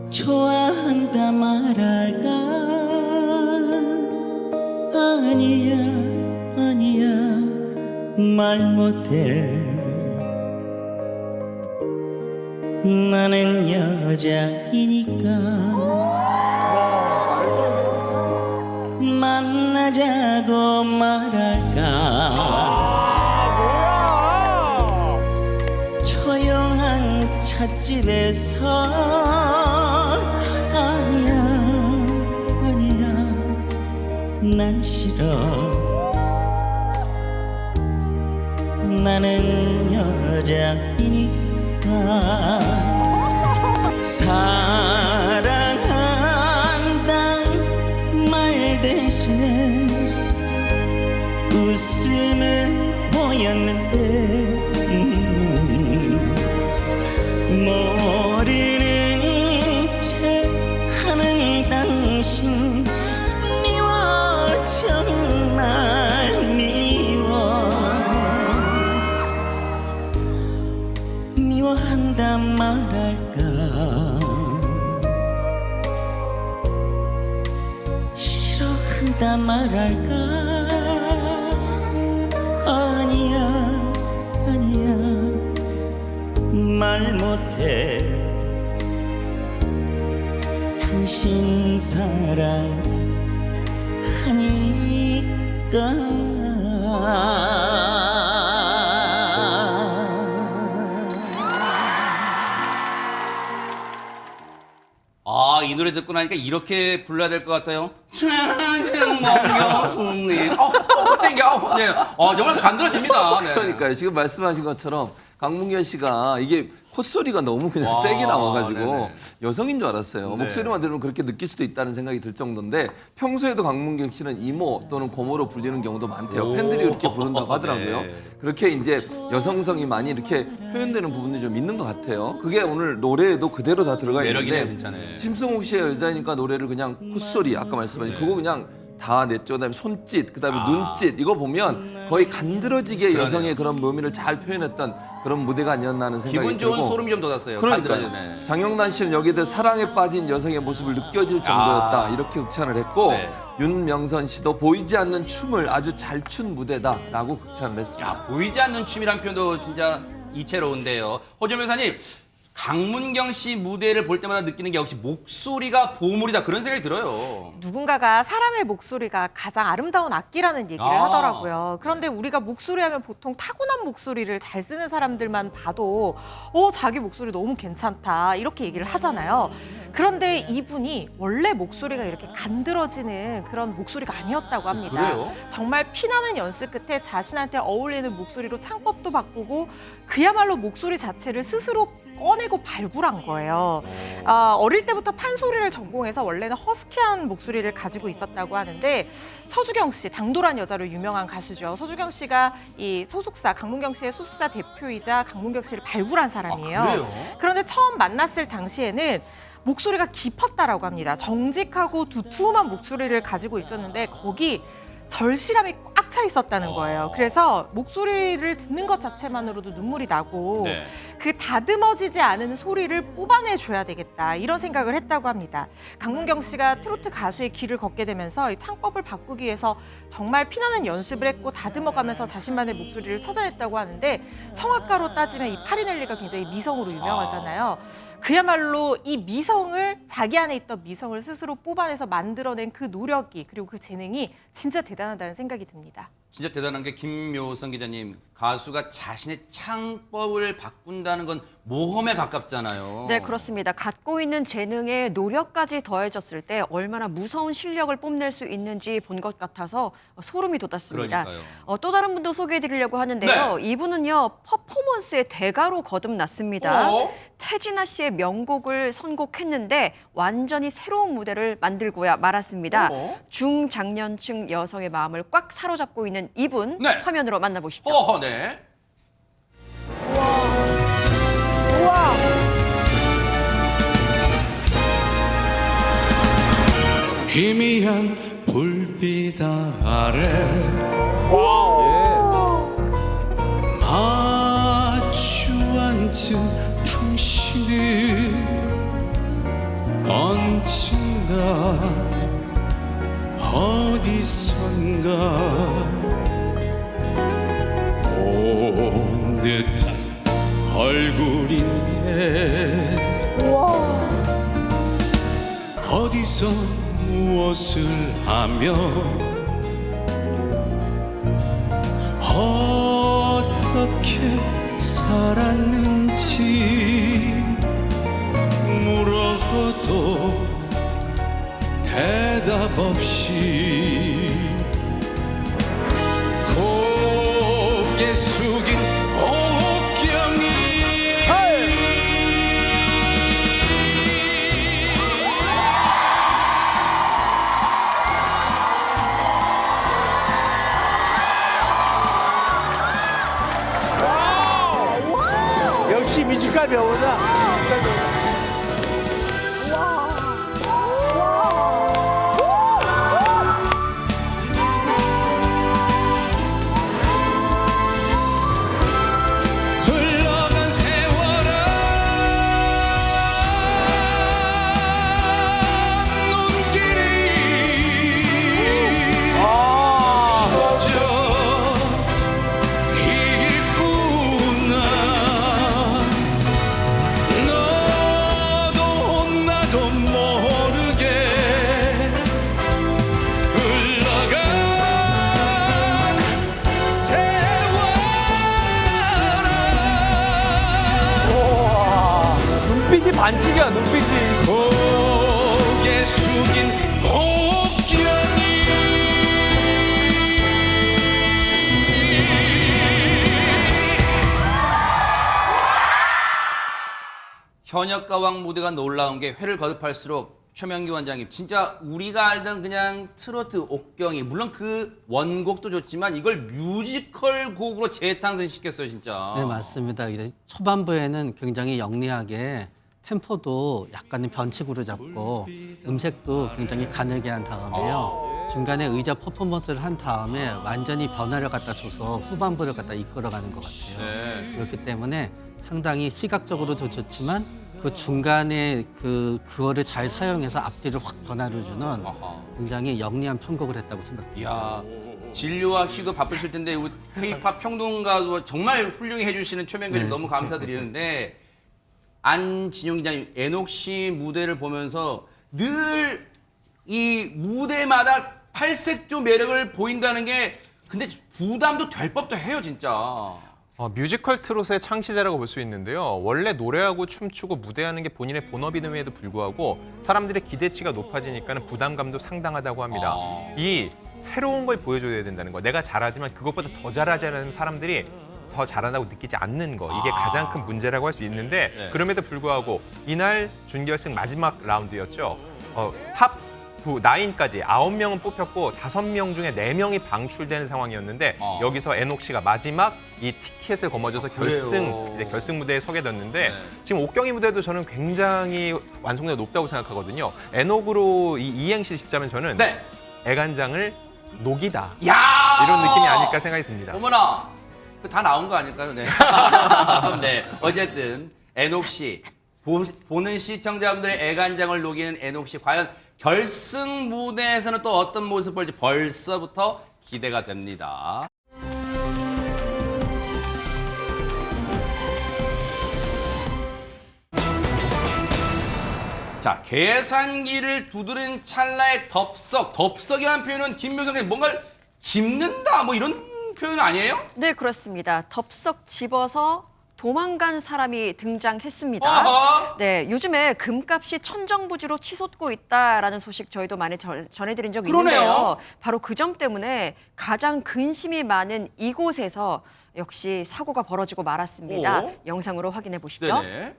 좋아한다 말할까 아니야 아니야 말 못해 나는 여자이니까 만나자고 말할까 조용한 찻집에서 아니야 아니야 난 싫어 나는 여자이니까 사랑한다는 말 대신에 웃음을 보였는데 모르는 채 하는 당신 미워 정말 미워 미워한다 말할까 싫어한다 말할까 아니야 아니야 말 못해 당신 사랑하니까 이 노래 듣고 나니까 이렇게 불러야 될 것 같아요. 찬양몽여수님. 땡겨. 네. 정말 간드러집니다. 네. 그러니까요. 지금 말씀하신 것처럼 강문경 씨가 이게 콧소리가 너무 그냥 와, 세게 나와가지고 네네. 여성인 줄 알았어요. 네. 목소리만 들으면 그렇게 느낄 수도 있다는 생각이 들 정도인데 평소에도 강문경 씨는 이모 또는 고모로 불리는 경우도 많대요. 팬들이 그렇게 부른다고 하더라고요. 네. 그렇게 이제 여성성이 많이 이렇게 표현되는 부분이 좀 있는 것 같아요. 그게 오늘 노래에도 그대로 다 들어가 매력이네요, 있는데 진짜. 네. 심승욱 씨의 여자니까 노래를 그냥 콧소리 아까 말씀하신 그거 그냥 다 냈죠. 그다음에 손짓, 그다음에 눈짓 이거 보면 거의 간드러지게 여성의 그런 묘미를 잘 표현했던 그런 무대가 아니었나 하는 생각이 기분 좋은 들고 소름이 좀 돋았어요. 그러니까요. 간드러지네. 장영란 씨는 여기에 대해 사랑에 빠진 여성의 모습을 느껴질 정도였다 이렇게 극찬을 했고 네. 윤명선 씨도 보이지 않는 춤을 아주 잘 춘 무대다라고 극찬을 했습니다. 보이지 않는 춤이란 표현도 진짜 이채로운데요. 허준 변호사님, 강문경 씨 무대를 볼 때마다 느끼는 게 역시 목소리가 보물이다 그런 생각이 들어요. 누군가가 사람의 목소리가 가장 아름다운 악기라는 얘기를 하더라고요. 그런데 우리가 목소리 하면 보통 타고난 목소리를 잘 쓰는 사람들만 봐도 자기 목소리 너무 괜찮다 이렇게 얘기를 하잖아요. 그런데 이분이 원래 목소리가 이렇게 간드러지는 그런 목소리가 아니었다고 합니다. 그래요? 정말 피나는 연습 끝에 자신한테 어울리는 목소리로 창법도 바꾸고 그야말로 목소리 자체를 스스로 꺼내 뽑아내고 발굴한 거예요. 어릴 때부터 판소리를 전공해서 원래는 허스키한 목소리를 가지고 있었다고 하는데 서주경 씨, 당돌한 여자로 유명한 가수죠. 서주경 씨가 이 소속사, 강문경 씨의 소속사 대표이자 강문경 씨를 발굴한 사람이에요. 그래요? 그런데 처음 만났을 당시에는 목소리가 깊었다라고 합니다. 정직하고 두툼한 목소리를 가지고 있었는데 거기 절실함이 꽉 차 있었다는 거예요. 그래서 목소리를 듣는 것 자체만으로도 눈물이 나고 네. 그 다듬어지지 않은 소리를 뽑아내줘야 되겠다 이런 생각을 했다고 합니다. 강문경 씨가 트로트 가수의 길을 걷게 되면서 이 창법을 바꾸기 위해서 정말 피나는 연습을 했고 다듬어가면서 자신만의 목소리를 찾아냈다고 하는데 성악가로 따지면 이 파리넬리가 굉장히 미성으로 유명하잖아요. 그야말로 이 미성을 자기 안에 있던 미성을 스스로 뽑아내서 만들어낸 그 노력이 그리고 그 재능이 진짜 대단하다는 생각이 듭니다. 진짜 대단한 게 김묘성 기자님, 가수가 자신의 창법을 바꾼다는 건 모험에 가깝잖아요. 네, 그렇습니다. 갖고 있는 재능에 노력까지 더해졌을 때 얼마나 무서운 실력을 뽐낼 수 있는지 본 것 같아서 소름이 돋았습니다. 그러니까요. 또 다른 분도 소개해드리려고 하는데요. 네. 이분은요, 퍼포먼스의 대가로 거듭났습니다. 어? 태진아 씨의 명곡을 선곡했는데 완전히 새로운 무대를 만들고야 말았습니다. 중장년층 여성의 마음을 꽉 사로잡고 있는 이분 네. 화면으로 만나보시죠. 네. 희미한 불빛 아래 마주 앉은 당신을 언젠가 어디선가 본 듯한 얼굴인데 어디서 무엇을 하며 어떻게 살았는지 물어도 대답 없이 고개 숙인 옥경이 역시 뮤지컬 배우다. 흘러간 세월은 눈길이 젖어 있구나 너도 나도 모르게 흘러간 눈빛이 반칙이야, 눈빛이. 고개 숙인 옥경이 현역가왕 무대가 놀라운 게 회를 거듭할수록 최명기 원장님, 진짜 우리가 알던 그냥 트로트 옥경이, 물론 그 원곡도 좋지만 이걸 뮤지컬 곡으로 재탄생시켰어요, 진짜. 네, 맞습니다. 이제 초반부에는 굉장히 영리하게 템포도 약간의 변칙으로 잡고 음색도 굉장히 가늘게 한 다음에요. 중간에 의자 퍼포먼스를 한 다음에 완전히 변화를 갖다 줘서 후반부를 갖다 이끌어가는 것 같아요. 네. 그렇기 때문에 상당히 시각적으로도 좋지만 그 중간에 그거를 잘 사용해서 앞뒤를 확 변화를 주는 굉장히 영리한 편곡을 했다고 생각합니다. 이야, 진료학 씨도 바쁘실 텐데 K-팝 평론가도 정말 훌륭히 해주시는 최명규님 너무 감사드리는데, 안진용 기자님, 애녹 씨 무대를 보면서 늘 이 무대마다 팔색조 매력을 보인다는 게, 근데 부담도 될 법도 해요, 진짜. 뮤지컬 트롯의 창시자라고 볼 수 있는데요. 원래 노래하고 춤추고 무대하는 게 본인의 본업임에도 불구하고 사람들의 기대치가 높아지니까는 부담감도 상당하다고 합니다. 이 새로운 걸 보여줘야 된다는 거. 내가 잘하지만 그것보다 더 잘하자는 사람들이 더 잘한다고 느끼지 않는 거 이게 가장 큰 문제라고 할 수 있는데 네. 그럼에도 불구하고 이날 준결승 마지막 라운드였죠. 탑 9, 9까지 9명은 뽑혔고 5명 중에 4명이 방출되는 상황이었는데 여기서 에녹 씨가 마지막 이 티켓을 거머쥐어서 결승 무대에 서게 됐는데 지금 옥경이 무대도 저는 굉장히 완성도가 높다고 생각하거든요. 에녹으로 이 이행시를 짚자면 저는 애간장을 녹이다. 야! 이런 느낌이 아닐까 생각이 듭니다. 어머나, 다 나온 거 아닐까요? 네. 네. 어쨌든 에녹 씨 보는 시청자분들의 애간장을 녹이는 에녹 씨 과연 결승 무대에서는 또 어떤 모습을 볼지 벌써부터 기대가 됩니다. 자, 계산기를 두드린 찰나의 덥석이라는 표현은 김묘경님 뭔가를 짚는다 뭐 이런 표현 아니에요? 네, 그렇습니다. 덥석 집어서 도망간 사람이 등장했습니다. 어허. 네, 요즘에 금값이 천정부지로 치솟고 있다라는 소식 저희도 많이 전해드린 적이 그러네요. 있는데요. 바로 그 점 때문에 가장 근심이 많은 이곳에서 역시 사고가 벌어지고 말았습니다. 오. 영상으로 확인해 보시죠. 네네.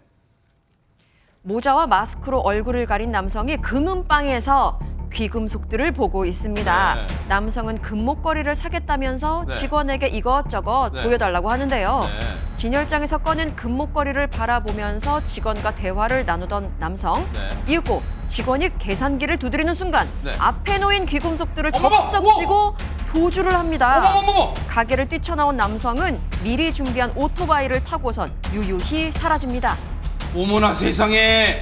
모자와 마스크로 얼굴을 가린 남성이 금은방에서 귀금속들을 보고 있습니다. 네. 남성은 금목걸이를 사겠다면서 네. 직원에게 이것저것 네. 보여달라고 하는데요. 네. 진열장에서 꺼낸 금목걸이를 바라보면서 직원과 대화를 나누던 남성. 네. 이윽고 직원이 계산기를 두드리는 순간 네. 앞에 놓인 귀금속들을 어머머! 덥석 우와! 쥐고 도주를 합니다. 어머머머! 가게를 뛰쳐나온 남성은 미리 준비한 오토바이를 타고선 유유히 사라집니다. 어머나 세상에,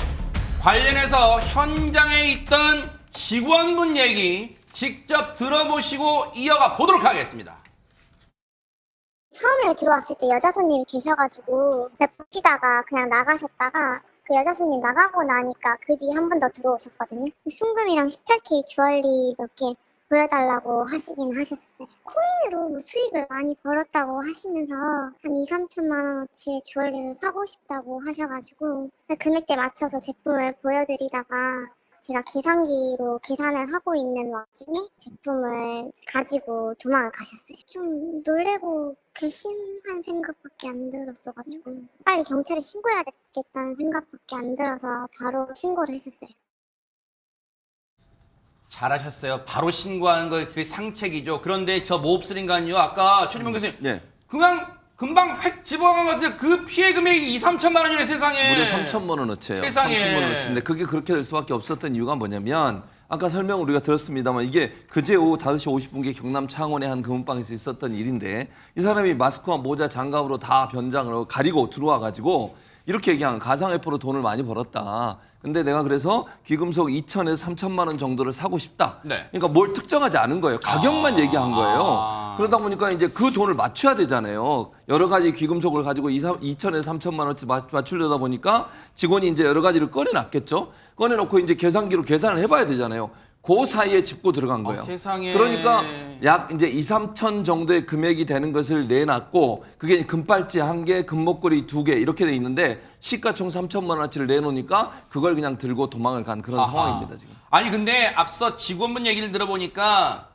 관련해서 현장에 있던 직원분 얘기 직접 들어보시고 이어가 보도록 하겠습니다. 처음에 들어왔을 때 여자 손님이 계셔가지고 보시다가 그냥 나가셨다가 그 여자 손님 나가고 나니까 그 뒤에 한 번 더 들어오셨거든요. 순금이랑 18K 주얼리 몇 개 보여달라고 하시긴 하셨어요. 코인으로 수익을 많이 벌었다고 하시면서 한 2, 3천만 원어치의 주얼리를 사고 싶다고 하셔가지고 금액대 맞춰서 제품을 보여드리다가 제가 계산기로 계산을 하고 있는 와중에 제품을 가지고 도망을 가셨어요. 좀 놀래고 괘씸한 생각밖에 안 들었어가지고 빨리 경찰에 신고해야 되겠다는 생각밖에 안 들어서 바로 신고를 했었어요. 잘하셨어요. 바로 신고하는 거 그게 상책이죠. 그런데 저 몹쓸인간요, 아까 최진봉 교수님 네. 그냥 금방 획 집어간 것 같은데 그 피해 금액이 2, 3천만 원이네 세상에. 무려 3천만 원어치예요. 세상에. 3천만 원어치인데 그게 그렇게 될 수밖에 없었던 이유가 뭐냐면 아까 설명을 우리가 들었습니다만 이게 그제 오후 5시 50분께 경남 창원의 한 금은방에서 있었던 일인데 이 사람이 마스크와 모자 장갑으로 다 변장을 가리고 들어와 가지고 이렇게 얘기한 가상회포로 돈을 많이 벌었다. 근데 내가 그래서 귀금속 2천에서 3천만 원 정도를 사고 싶다. 네. 그러니까 뭘 특정하지 않은 거예요. 가격만 얘기한 거예요. 그러다 보니까 이제 그 돈을 맞춰야 되잖아요. 여러 가지 귀금속을 가지고 2천에서 3천만 원어치 맞추려다 보니까 직원이 이제 여러 가지를 꺼내놨겠죠. 꺼내놓고 이제 계산기로 계산을 해봐야 되잖아요. 그 사이에 짚고 들어간 거예요. 세상에. 그러니까 약 이제 2, 3천 정도의 금액이 되는 것을 내놨고 그게 금팔찌 1개, 금목걸이 2개 이렇게 돼 있는데 시가총 3천만 원어치를 내놓으니까 그걸 그냥 들고 도망을 간 그런 상황입니다, 지금. 아니 근데 앞서 직원분 얘기를 들어보니까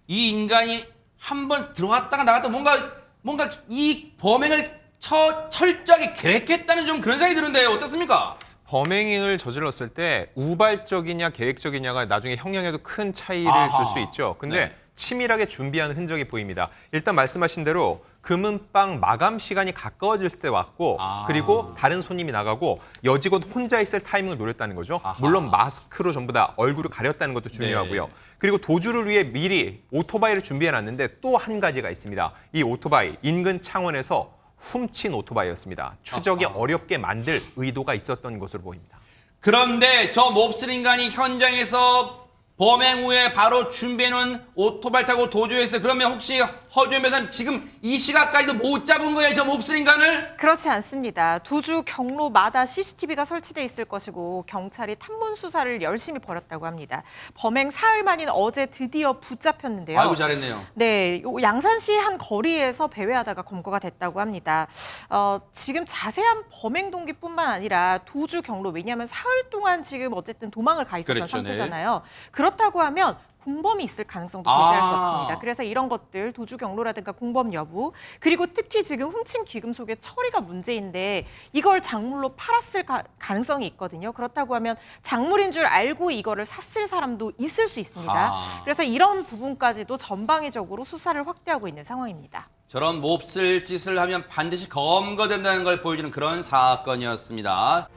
이 인간이 한번 들어왔다가 나갔다 뭔가 이 범행을 철저하게 계획했다는 좀 그런 생각이 드는데 어떻습니까? 범행을 저질렀을 때 우발적이냐 계획적이냐가 나중에 형량에도 큰 차이를 줄 수 있죠. 근데 네. 치밀하게 준비하는 흔적이 보입니다. 일단 말씀하신 대로 금은방 마감 시간이 가까워질 때 왔고 그리고 다른 손님이 나가고 여직원 혼자 있을 타이밍을 노렸다는 거죠. 물론 마스크로 전부 다 얼굴을 가렸다는 것도 중요하고요. 네. 그리고 도주를 위해 미리 오토바이를 준비해놨는데 또 한 가지가 있습니다. 이 오토바이 인근 창원에서 훔친 오토바이였습니다. 추적이 어렵게 만들 의도가 있었던 것으로 보입니다. 그런데 저 몹쓸 인간이 현장에서 범행 후에 바로 준비해놓은 오토바이 타고 도주했어요. 그러면 혹시 허주연 변호사님 지금 이 시각까지도 못 잡은 거예요, 저 몹쓸 인간을? 그렇지 않습니다. 도주 경로마다 CCTV가 설치돼 있을 것이고 경찰이 탐문 수사를 열심히 벌였다고 합니다. 범행 사흘 만인 어제 드디어 붙잡혔는데요. 아이고 잘했네요. 네, 요 양산시 한 거리에서 배회하다가 검거가 됐다고 합니다. 지금 자세한 범행 동기뿐만 아니라 도주 경로, 왜냐하면 사흘 동안 지금 어쨌든 도망을 가 있었던 그렇죠, 상태잖아요. 그렇다고 하면 공범이 있을 가능성도 배제할 수 없습니다. 그래서 이런 것들 도주 경로라든가 공범 여부 그리고 특히 지금 훔친 귀금속의 처리가 문제인데 이걸 작물로 팔았을 가능성이 있거든요. 그렇다고 하면 작물인 줄 알고 이거를 샀을 사람도 있을 수 있습니다. 그래서 이런 부분까지도 전방위적으로 수사를 확대하고 있는 상황입니다. 저런 몹쓸 짓을 하면 반드시 검거된다는 걸 보여주는 그런 사건이었습니다.